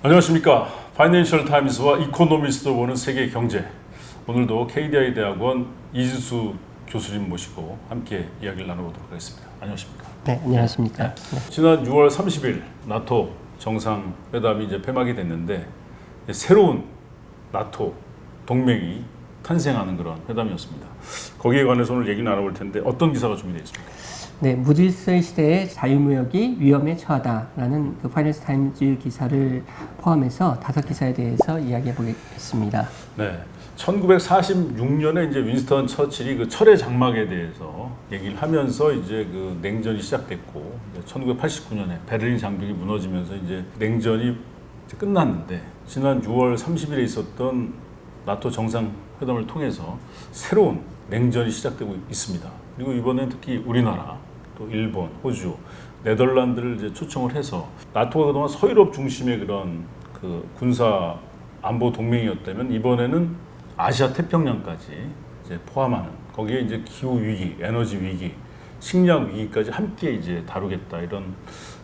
안녕하십니까. 파이낸셜 타임스와 이코노미스트 보는 세계 경제. 오늘도 KDI 대학원 이진수 교수님 모시고 함께 이야기를 나눠보도록 하겠습니다. 안녕하십니까. 네, 안녕하십니까. 네. 지난 6월 30일 나토 정상회담이 이제 폐막이 됐는데 새로운 나토 동맹이 탄생하는 그런 회담이었습니다. 거기에 관해서 오늘 얘기 나눠볼 텐데 어떤 기사가 준비되어 있습니까? 네, 무질서의 시대에 자유무역이 위험에 처하다라는 그 파이낸셜 타임즈 기사를 포함해서 5기사에 대해서 이야기해 보겠습니다. 네. 1946년에 이제 윈스턴 처칠이 그 철의 장막에 대해서 얘기를 하면서 이제 그 냉전이 시작됐고, 1989년에 베를린 장벽이 무너지면서 이제 냉전이 이제 끝났는데, 지난 6월 30일에 있었던 나토 정상회담을 통해서 새로운 냉전이 시작되고 있습니다. 그리고 이번엔 특히 우리나라, 또 일본, 호주, 네덜란드를 이제 초청을 해서 나토가 그동안 서유럽 중심의 그런 그 군사 안보 동맹이었다면 이번에는 아시아 태평양까지 이제 포함하는 거기에 이제 기후 위기, 에너지 위기, 식량 위기까지 함께 이제 다루겠다 이런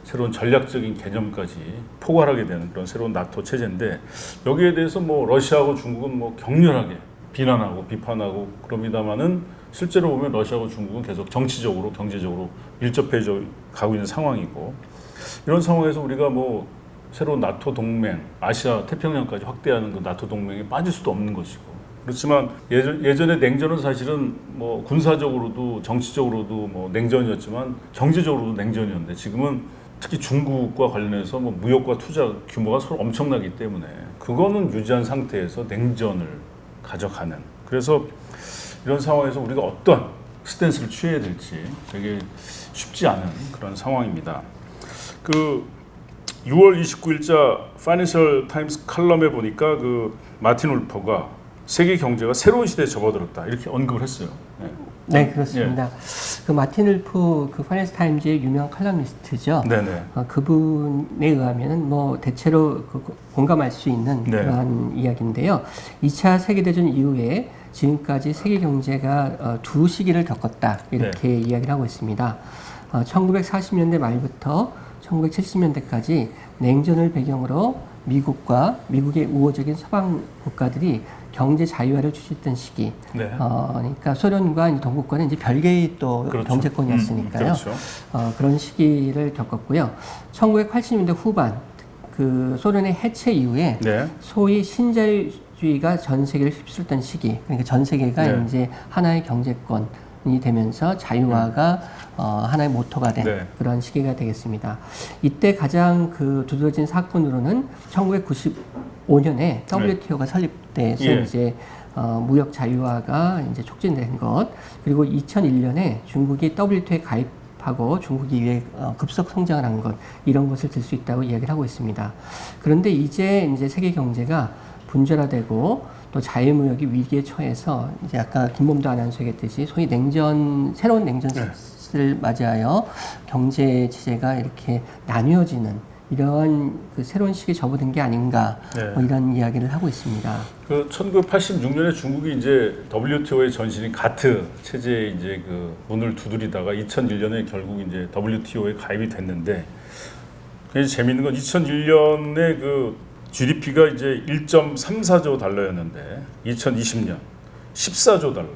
새로운 전략적인 개념까지 포괄하게 되는 그런 새로운 나토 체제인데 여기에 대해서 뭐 러시아하고 중국은 뭐 격렬하게 비난하고 비판하고 그럽니다만은 실제로 보면 러시아하고 중국은 계속 정치적으로 경제적으로 밀접해져 가고 있는 상황이고 이런 상황에서 우리가 뭐 새로운 나토 동맹, 아시아 태평양까지 확대하는 그 나토 동맹에 빠질 수도 없는 것이고 그렇지만 예전에 냉전은 사실은 뭐 군사적으로도 정치적으로도 뭐 냉전이었지만 경제적으로도 냉전이었는데 지금은 특히 중국과 관련해서 뭐 무역과 투자 규모가 서로 엄청나기 때문에 그거는 유지한 상태에서 냉전을 가져가는 그래서 이런 상황에서 우리가 어떤 스탠스를 취해야 될지 되게 쉽지 않은 그런 상황입니다. 그 6월 29일자 파이낸셜 타임스 칼럼에 보니까 그 마틴 울퍼가 세계 경제가 새로운 시대에 접어들었다 이렇게 언급을 했어요. 네, 그렇습니다. 그 마틴 울프 그 파이낸셜 타임즈의 유명 칼럼니스트죠. 네네. 그분에 의하면은 뭐 대체로 공감할 수 있는 그러한 이야기인데요. 2차 세계대전 이후에 지금까지 세계 경제가 두 시기를 겪었다 이렇게 이야기를 하고 있습니다. 1940년대 말부터 1970년대까지 냉전을 배경으로 미국과 미국의 우호적인 서방 국가들이 경제 자유화를 추진했던 시기. 그러니까 소련과 동국과는 이제 별개의 또 경제권이었으니까요. 그렇죠. 그런 시기를 겪었고요. 1980년대 후반 그 소련의 해체 이후에 소위 신자유주의가 전 세계를 휩쓸던 시기. 그러니까 전 세계가 이제 하나의 경제권이 되면서 자유화가 하나의 모토가 된 그런 시기가 되겠습니다. 이때 가장 그 두드러진 사건으로는 1995년에 WTO가 설립돼서 이제 무역 자유화가 이제 촉진된 것, 그리고 2001년에 중국이 WTO에 가입하고 중국이 이후에 급속 성장을 한 것, 이런 것을 들 수 있다고 이야기를 하고 있습니다. 그런데 이제 세계 경제가 분절화되고 또 자유무역이 위기에 처해서 이제 아까 김범도 아나운서 얘기했듯이 소위 새로운 냉전을 맞이하여 경제 체제가 이렇게 나뉘어지는 이런 그 새로운 시기에 접어든 게 아닌가 뭐 이런 이야기를 하고 있습니다. 그 1986년에 중국이 이제 WTO의 전신인 가트 체제에 이제 그 문을 두드리다가 2001년에 결국 이제 WTO에 가입이 됐는데 굉장히 재미있는 건 2001년에 그 GDP가 이제 1.34조 달러였는데 2020년 14조 달러,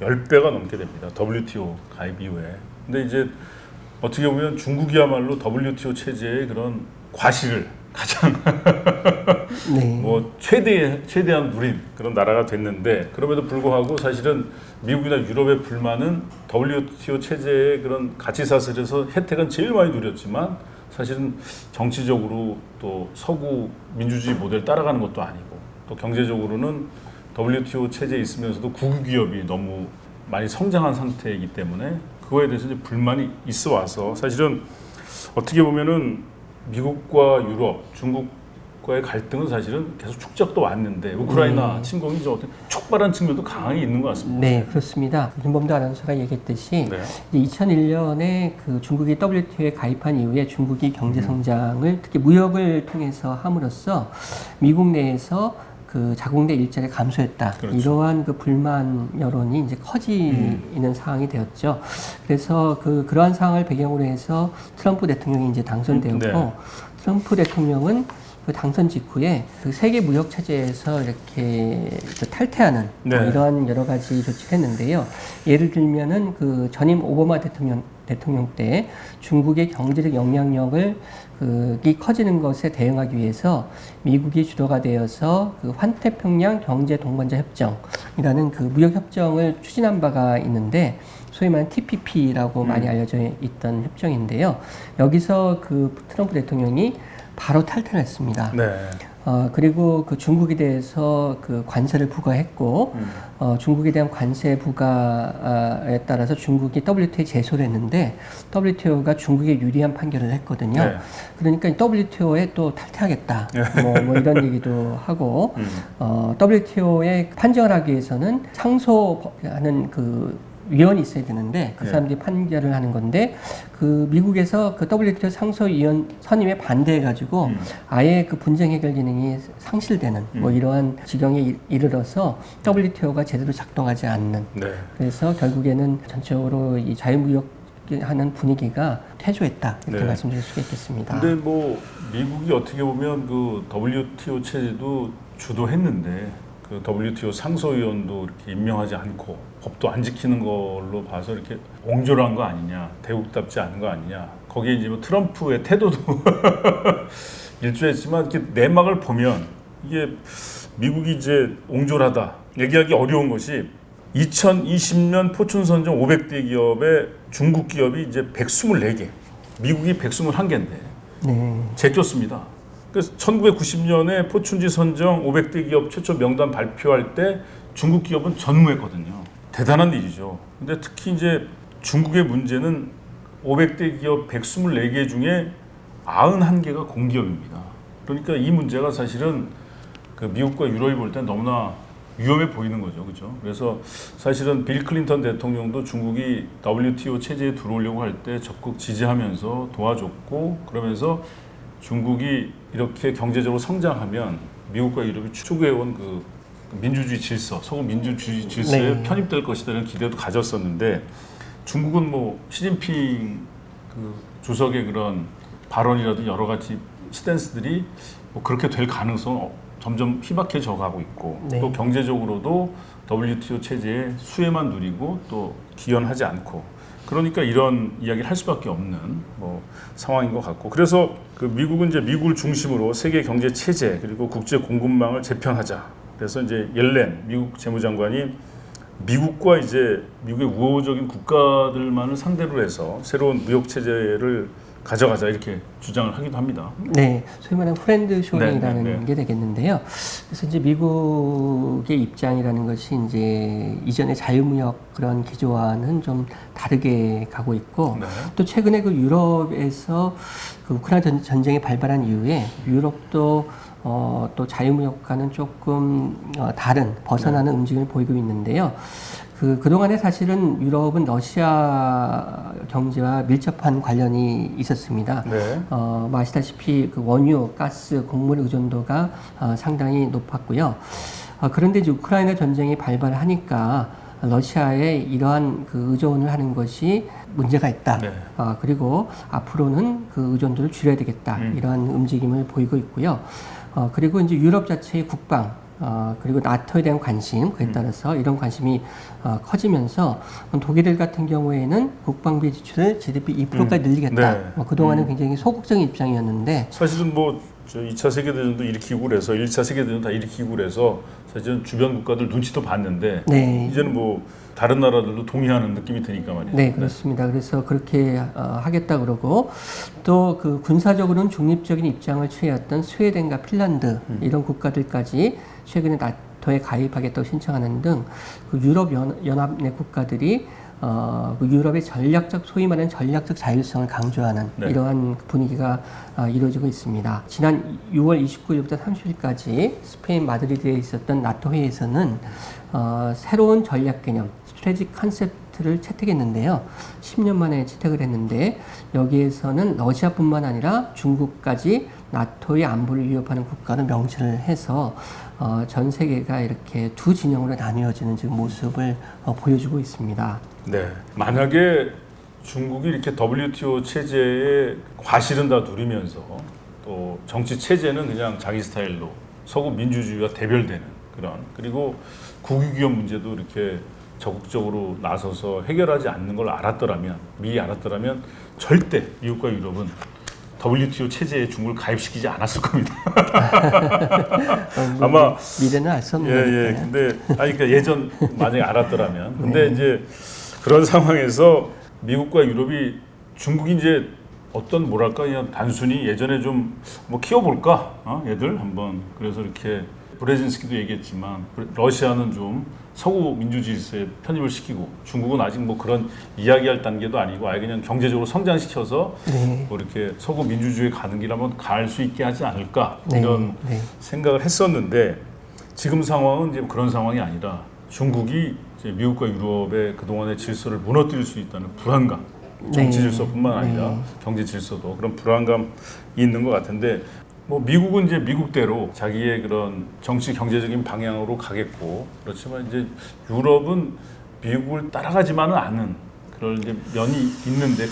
10배가 넘게 됩니다. WTO 가입 이후에. 근데 이제 어떻게 보면 중국이야말로 WTO 체제의 그런 과실을 가장 뭐 최대한 누린 그런 나라가 됐는데 그럼에도 불구하고 사실은 미국이나 유럽의 불만은 WTO 체제의 그런 가치 사슬에서 혜택은 제일 많이 누렸지만 사실은 정치적으로 또 서구 민주주의 모델 따라가는 것도 아니고 또 경제적으로는 WTO 체제에 있으면서도 국유 기업이 너무 많이 성장한 상태이기 때문에 그거에 대해서 이제 불만이 있어 와서 사실은 어떻게 보면은 미국과 유럽, 중국과의 갈등은 사실은 계속 축적도 왔는데 우크라이나 침공이 좀 어떤 촉발한 측면도 강하게 있는 것 같습니다. 네, 그렇습니다. 김범도 아나운서가 얘기했듯이 2001년에 그 중국이 WTO에 가입한 이후에 중국이 경제 성장을 특히 무역을 통해서 함으로써 미국 내에서 그 자국내 일자리 감소했다. 이러한 그 불만 여론이 이제 커지는 상황이 되었죠. 그래서 그러한 상황을 배경으로 해서 트럼프 대통령이 이제 당선되었고 트럼프 대통령은 그 당선 직후에 그 세계 무역 체제에서 이렇게 그 탈퇴하는 네. 이러한 여러 가지 조치를 했는데요. 예를 들면은 그 전임 오바마 대통령 때 중국의 경제적 영향력을 이 커지는 것에 대응하기 위해서 미국이 주도가 되어서 그 환태평양 경제 동반자 협정이라는 그 무역 협정을 추진한 바가 있는데 소위 말하는 TPP라고 많이 알려져 있던 협정인데요. 여기서 그 트럼프 대통령이 바로 탈퇴를 했습니다. 네. 그리고 그 중국에 대해서 그 관세를 부과했고, 중국에 대한 관세 부과에 따라서 중국이 WTO에 제소를 했는데, WTO가 중국에 유리한 판결을 했거든요. 네. 그러니까 WTO에 또 탈퇴하겠다. 뭐 이런 얘기도 하고, WTO에 판정을 하기 위해서는 상소하는 그 위원이 있어야 되는데 그 사람들이 판결을 하는 건데 그 미국에서 그 WTO 상소위원 선임에 반대해가지고 아예 그 분쟁 해결 기능이 상실되는 뭐 이러한 지경에 이르러서 WTO가 제대로 작동하지 않는 네. 그래서 결국에는 전체적으로 이 자유무역 하는 분위기가 퇴조했다 이렇게 네. 말씀드릴 수가 있겠습니다. 근데 뭐 미국이 어떻게 보면 그 WTO 체제도 주도했는데 그 WTO 상소위원도 이렇게 임명하지 않고 법도 안 지키는 걸로 봐서 이렇게 옹졸한 거 아니냐, 대국답지 않은 거 아니냐. 거기에 이제 뭐 트럼프의 태도도 일조했지만 이렇게 내막을 보면 이게 미국이 이제 옹졸하다 얘기하기 어려운 것이 2020년 포춘 선정 500대 기업에 중국 기업이 이제 124개, 미국이 121개인데 네. 제꼈습니다. 그래서 1990년에 포춘지 선정 500대 기업 최초 명단 발표할 때 중국 기업은 전무했거든요. 대단한 일이죠. 근데 특히 이제 중국의 문제는 500대 기업 124개 중에 91개가 공기업입니다. 그러니까 이 문제가 사실은 그 미국과 유럽이 볼 때 너무나 위험해 보이는 거죠. 그렇죠? 그래서 사실은 빌 클린턴 대통령도 중국이 WTO 체제에 들어오려고 할 때 적극 지지하면서 도와줬고 그러면서 중국이 이렇게 경제적으로 성장하면 미국과 유럽이 추구해온 그 민주주의 질서, 소금 민주주의 질서에 네. 편입될 것이라는 기대도 가졌었는데 중국은 뭐 시진핑 그 주석의 그런 발언이라든지 여러 가지 스탠스들이 뭐 그렇게 될 가능성은 점점 희박해져 가고 있고 네. 또 경제적으로도 WTO 체제에 수혜만 누리고 또 기여하지 않고 그러니까 이런 이야기를 할 수밖에 없는 뭐 상황인 것 같고 그래서 그 미국은 이제 미국을 중심으로 세계 경제 체제 그리고 국제 공급망을 재편하자. 그래서 이제 옐렌 미국 재무장관이 미국과 이제 미국의 우호적인 국가들만을 상대로 해서 새로운 무역 체제를 가져가자 이렇게 주장을 하기도 합니다. 네, 소위 말하는 프렌드 쇼링이라는 네. 게 되겠는데요. 그래서 이제 미국의 입장이라는 것이 이제 이전의 자유무역 그런 기조와는 좀 다르게 가고 있고, 네. 또 최근에 그 유럽에서 그 우크라이나 전쟁이 발발한 이후에 유럽도 또 자유무역과는 조금 다른 벗어나는 움직임을 보이고 있는데요. 그동안에 사실은 유럽은 러시아 경제와 밀접한 관련이 있었습니다. 네. 아시다시피 그 원유, 가스, 곡물 의존도가 상당히 높았고요. 그런데 이제 우크라이나 전쟁이 발발하니까 러시아에 이러한 그 의존을 하는 것이 문제가 있다. 네. 그리고 앞으로는 그 의존도를 줄여야 되겠다. 이러한 움직임을 보이고 있고요. 그리고 이제 유럽 자체의 국방, 그리고 나토에 대한 관심, 그에 따라서 이런 관심이 커지면서 독일 같은 경우에는 국방비 지출을 GDP 2%까지 늘리겠다. 네. 그동안은 굉장히 소극적인 입장이었는데 사실은 뭐 2차 세계대전도 일으키고 그래서 1차 세계대전 다 일으키고 그래서 사실은 주변 국가들 눈치도 봤는데 네. 이제는 뭐 다른 나라들도 동의하는 느낌이 드니까 말이죠. 네, 그렇습니다. 그래서 그렇게 하겠다 그러고 또 그 군사적으로는 중립적인 입장을 취해왔던 스웨덴과 핀란드 이런 국가들까지 최근에 나토에 가입하겠다고 신청하는 등 그 유럽 연합 내 국가들이 그 유럽의 소위 말하는 전략적 자율성을 강조하는 네. 이러한 분위기가 이루어지고 있습니다. 지난 6월 29일부터 30일까지 스페인 마드리드에 있었던 나토 회의에서는 새로운 전략 개념, 스트래지c 컨셉트를 채택했는데요. 10년 만에 채택을 했는데 여기에서는 러시아뿐만 아니라 중국까지 나토의 안보를 위협하는 국가를 명시를 해서 전 세계가 이렇게 두 진영으로 나뉘어지는 지금 모습을 보여주고 있습니다. 네. 만약에 중국이 이렇게 WTO 체제에 과실은 다 누리면서 정치 체제는 그냥 자기 스타일로 서구 민주주의와 대별되는 그런, 그리고 국익위험 문제도 이렇게 적극적으로 나서서 해결하지 않는 걸 알았더라면, 미리 알았더라면 절대 미국과 유럽은 WTO 체제에 중국을 가입시키지 않았을 겁니다. 아마 미래는 알 수 없는 예. 근데 그러니까 예전 만약에 알았더라면. 근데 이제 그런 상황에서 미국과 유럽이 중국이 이제 어떤 뭐랄까 그냥 단순히 예전에 좀 뭐 키워볼까 얘들 한번, 그래서 이렇게 브레진스키도 얘기했지만 러시아는 좀 서구 민주 질서에 편입을 시키고 중국은 아직 뭐 그런 이야기할 단계도 아니고 아예 그냥 경제적으로 성장시켜서 뭐 이렇게 서구 민주주의에 가는 길 한번 갈 수 있게 하지 않을까 이런 생각을 했었는데, 지금 상황은 이제 그런 상황이 아니라 중국이 이제 미국과 유럽의 그동안의 질서를 무너뜨릴 수 있다는 불안감, 정치 질서뿐만 아니라 경제 질서도 그런 불안감이 있는 것 같은데, 뭐 미국은 이제 미국대로 자기의 그런 정치 경제적인 방향으로 가겠고, 그렇지만 이제 유럽은 미국을 따라가지만은 않은 그런 이제 면이 있는데,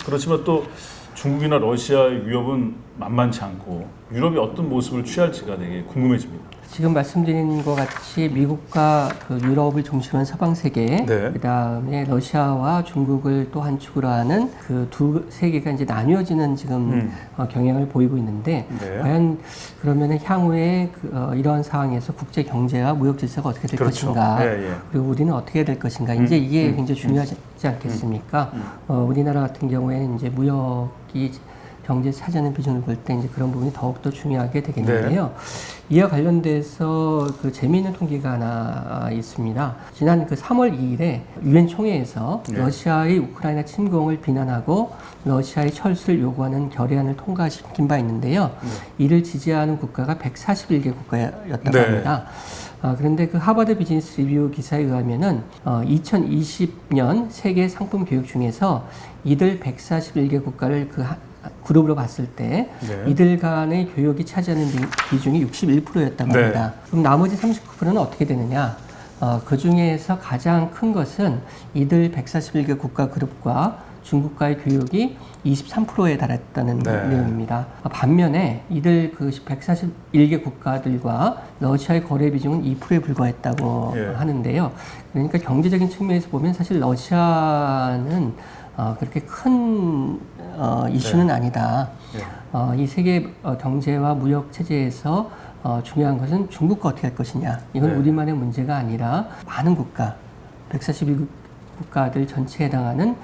그렇지만 또 중국이나 러시아의 위협은 만만치 않고 유럽이 어떤 모습을 취할지가 되게 궁금해집니다. 지금 말씀드린 것 같이 미국과 그 유럽을 중심으로 한 서방 세계, 그다음에 러시아와 중국을 또 한 축으로 하는 그 두 세계가 이제 나뉘어지는 지금 경향을 보이고 있는데, 과연 그러면은 향후에 이러한 상황에서 국제 경제와 무역 질서가 어떻게 될 것인가, 그리고 우리는 어떻게 될 것인가, 이제 이게 굉장히 중요하지 않겠습니까? 우리나라 같은 경우에는 이제 무역이 경제 차지하는 비중을 볼 때 이제 그런 부분이 더욱더 중요하게 되겠는데요. 이와 관련돼서 그 재미있는 통계가 하나 있습니다. 지난 그 3월 2일에 유엔 총회에서 러시아의 우크라이나 침공을 비난하고 러시아의 철수를 요구하는 결의안을 통과시킨 바 있는데요. 이를 지지하는 국가가 141개 국가였다고 합니다. 그런데 그 하버드 비즈니스 리뷰 기사에 의하면은 2020년 세계 상품 교육 중에서 이들 141개 국가를 그 그룹으로 봤을 때 이들 간의 교육이 차지하는 비중이 61%였단 말입니다. 그럼 나머지 39%는 어떻게 되느냐? 그 중에서 가장 큰 것은 이들 141개 국가 그룹과 중국과의 교육이 23%에 달했다는 내용입니다. 반면에 이들 그 141개 국가들과 러시아의 거래 비중은 2%에 불과했다고 하는데요. 그러니까 경제적인 측면에서 보면 사실 러시아는 그렇게 큰 이슈는 아니다. 이 세계 경제와 무역 체제에서 중요한 것은 중국과 어떻게 할 것이냐. 이건 우리만의 문제가 아니라 많은 국가, 141국가들 전체에 해당하는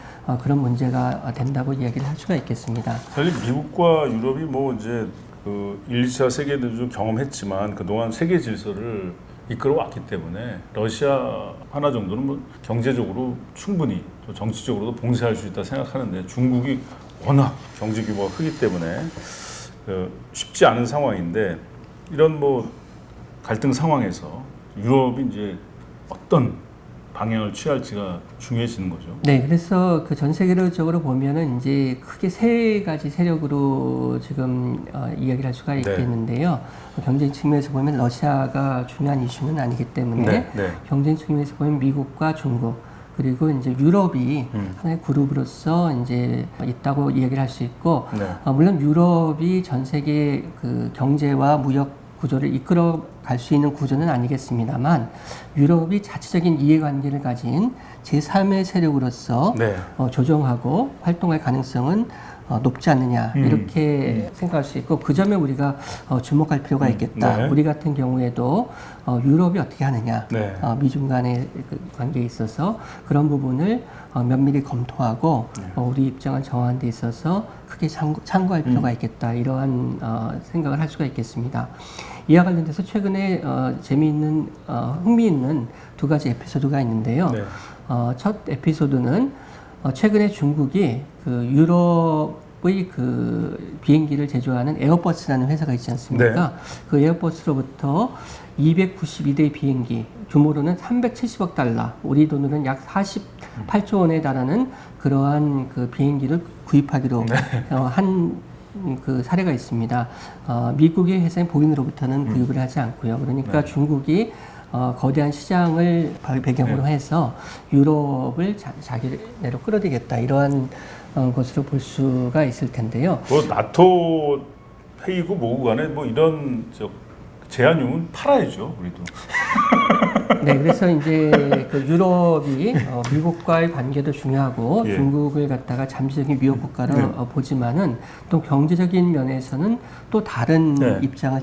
그런 문제가 된다고 이야기를 할 수가 있겠습니다. 사실 미국과 유럽이 뭐 이제 그 1, 2차 세계대전 경험했지만 그동안 세계 질서를 이끌어왔기 때문에 러시아 하나 정도는 뭐 경제적으로 충분히 또 정치적으로도 봉쇄할 수 있다 생각하는데, 중국이 워낙 경제 규모가 크기 때문에 쉽지 않은 상황인데, 이런 뭐 갈등 상황에서 유럽이 이제 어떤 방향을 취할지가 중요해지는 거죠. 네, 그래서 그 전 세계적으로 보면은 이제 크게 세 가지 세력으로 지금 이야기를 할 수가 있겠는데요. 경제 측면에서 보면 러시아가 중요한 이슈는 아니기 때문에 경제 측면에서 보면 미국과 중국, 그리고 이제 유럽이 하나의 그룹으로서 이제 있다고 이야기를 할 수 있고, 물론 유럽이 전 세계 그 경제와 무역 구조를 이끌어 갈 수 있는 구조는 아니겠습니다만, 유럽이 자체적인 이해관계를 가진 제3의 세력으로서 조정하고 활동할 가능성은 높지 않느냐, 이렇게 생각할 수 있고, 그 점에 우리가 주목할 필요가 있겠다. 우리 같은 경우에도 유럽이 어떻게 하느냐, 미중 간의 그 관계에 있어서 그런 부분을 면밀히 검토하고 우리 입장을 정하는 데 있어서 크게 참고할 필요가 있겠다, 이러한 생각을 할 수가 있겠습니다. 이와 관련돼서 최근에 재미있는 흥미있는 두 가지 에피소드가 있는데요. 첫 에피소드는 최근에 중국이 그 유럽의 그 비행기를 제조하는 에어버스라는 회사가 있지 않습니까? 그 에어버스로부터 292대의 비행기, 규모로는 370억 달러, 우리 돈으로는 약 48조 원에 달하는 그러한 그 비행기를 구입하기로 한 그 사례가 있습니다. 미국의 회사인 보잉으로부터는 구입을 하지 않고요. 그러니까 중국이 거대한 시장을 배경으로 해서 유럽을 자기네로 끌어들이겠다, 이러한 것으로 볼 수가 있을 텐데요. 나토 회의고 뭐고 간에 뭐 이런 제한유무는 팔아야죠, 우리도. 네, 그래서 이제 그 유럽이 미국과의 관계도 중요하고 예. 중국을 갖다가 잠시적인 위협 국가로 네. 보지만은 또 경제적인 면에서는 또 다른 네. 입장을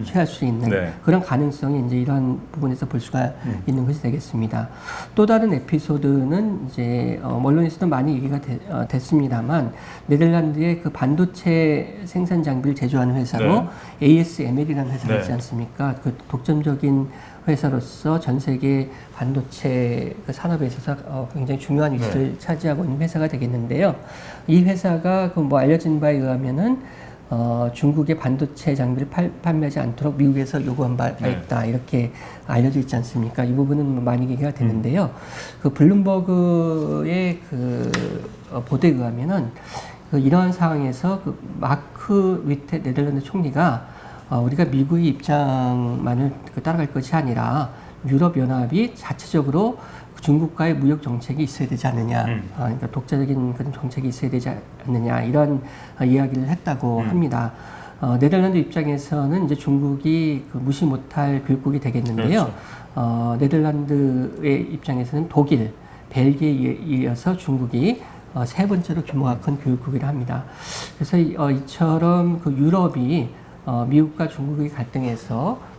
취할 수 있는 네. 그런 가능성이 이제 이런 부분에서 볼 수가 있는 것이 되겠습니다. 또 다른 에피소드는 이제 언론에서도 많이 얘기가 됐습니다만 네덜란드의 그 반도체 생산 장비를 제조하는 회사로 네. ASML이라는 회사가 네. 있지 않습니까? 그 독점적인 회사로서 전 세계 반도체 그 산업에 있어서 굉장히 중요한 위치를 차지하고 있는 회사가 되겠는데요. 이 회사가 그 뭐 알려진 바에 의하면은 중국의 반도체 장비를 판매하지 않도록 미국에서 요구한 바가 있다 이렇게 알려져 있지 않습니까? 이 부분은 많이 얘기가 됐는데요. 그 블룸버그의 그 보도에 의하면은 그 이러한 상황에서 그 마크 위테 네덜란드 총리가 우리가 미국의 입장만을 따라갈 것이 아니라 유럽연합이 자체적으로 중국과의 무역 정책이 있어야 되지 않느냐, 그러니까 독자적인 그런 정책이 있어야 되지 않느냐 이런 이야기를 했다고 합니다. 네덜란드 입장에서는 이제 중국이 그 무시 못할 교육국이 되겠는데요. 그렇죠. 네덜란드의 입장에서는 독일, 벨기에에 이어서 중국이 세 번째로 규모가 큰 교육국이라 합니다. 그래서 이처럼 그 유럽이 미국과 중국의 갈등에서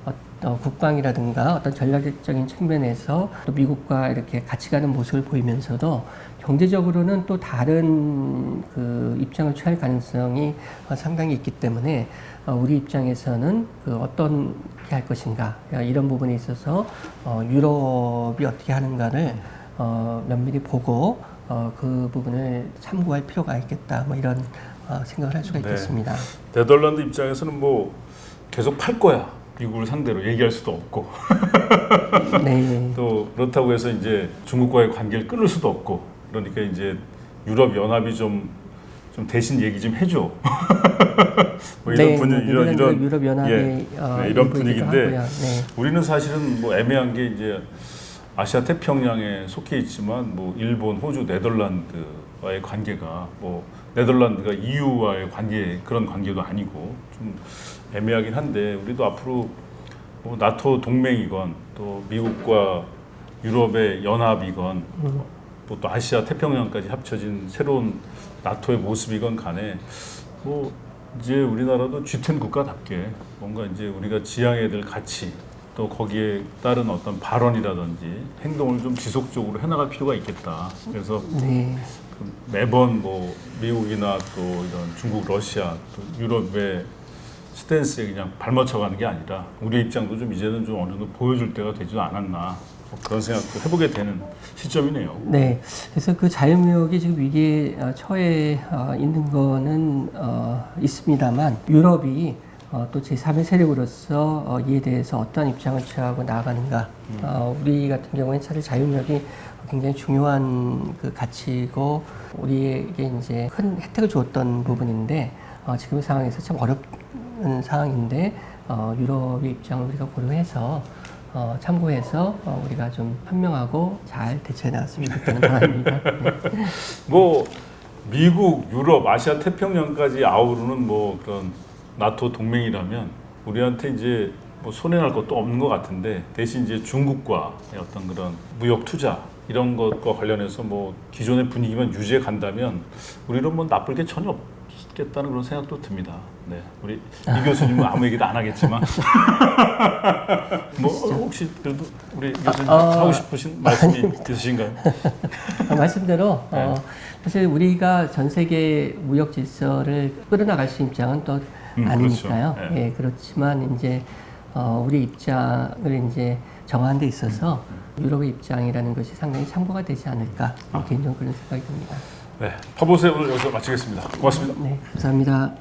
국방이라든가 어떤 전략적인 측면에서 또 미국과 이렇게 같이 가는 모습을 보이면서도 경제적으로는 또 다른 그 입장을 취할 가능성이 상당히 있기 때문에 우리 입장에서는 그 어떻게 할 것인가 이런 부분에 있어서 유럽이 어떻게 하는가를 면밀히 보고 그 부분을 참고할 필요가 있겠다 뭐 이런 생각을 할 수가 있겠습니다. 네덜란드 입장에서는 뭐 계속 팔 거야. 미국을 상대로 얘기할 수도 없고 네. 또 그렇다고 해서 이제 중국과의 관계를 끊을 수도 없고 그러니까 이제 유럽 연합이 좀 대신 얘기 좀 해줘. 뭐 이런 분위기 이런 유럽 연합이 이런 분위기인데 네. 우리는 사실은 뭐 애매한 게 이제 아시아 태평양에 속해 있지만 뭐 일본, 호주, 네덜란드와의 관계가 뭐 네덜란드가 EU와의 그런 관계도 아니고 좀 애매하긴 한데 우리도 앞으로 뭐 나토 동맹이건 또 미국과 유럽의 연합이건 뭐 또 아시아 태평양까지 합쳐진 새로운 나토의 모습이건 간에 뭐 이제 우리나라도 G10 국가답게 뭔가 이제 우리가 지향해야 될 가치 또 거기에 따른 어떤 발언이라든지 행동을 좀 지속적으로 해나갈 필요가 있겠다. 그래서 매번 뭐 미국이나 또 이런 중국, 러시아, 또 유럽의 스탠스에 그냥 발맞춰가는 게 아니라 우리 입장도 좀 이제는 좀 어느 정도 보여줄 때가 되지 않았나 뭐 그런 생각도 해보게 되는 시점이네요. 네, 그래서 그 자유무역이 지금 위기에 처해 있는 거는 있습니다만 유럽이 또 제3의 세력으로서 이에 대해서 어떤 입장을 취하고 나아가는가. 우리 같은 경우에는 사실 자유무역이 굉장히 중요한 그 가치고 우리에게 이제 큰 혜택을 주었던 부분인데 지금 상황에서 참 어렵은 상황인데 유럽의 입장을 우리가 고려해서 참고해서 우리가 좀 현명하고 잘 대처해 나갔으면 좋겠는 바람입니다. 네. 뭐 미국, 유럽, 아시아 태평양까지 아우르는 뭐 그런 나토 동맹이라면 우리한테 이제 뭐 손해날 것도 없는 것 같은데 대신 이제 중국과의 어떤 그런 무역 투자 이런 것과 관련해서 뭐 기존의 분위기만 유지해 간다면 우리는 뭐 나쁠 게 전혀 없겠다는 그런 생각도 듭니다. 네, 우리 이 교수님은 아무 얘기도 안 하겠지만 뭐 혹시 그래도 우리 교수님 하고 싶으신 말씀이 있으신가요? 말씀대로 사실 우리가 전 세계 무역 질서를 끌어나갈 수 있는 입장은 또 아니니까요. 그렇죠. 네. 예, 그렇지만 이제 우리 입장을 이제 정하는 데 있어서 유럽의 입장이라는 것이 상당히 참고가 되지 않을까 개인적으로 그런 생각이 듭니다. 네, 파보세 오늘 여기서 마치겠습니다. 고맙습니다. 네, 감사합니다.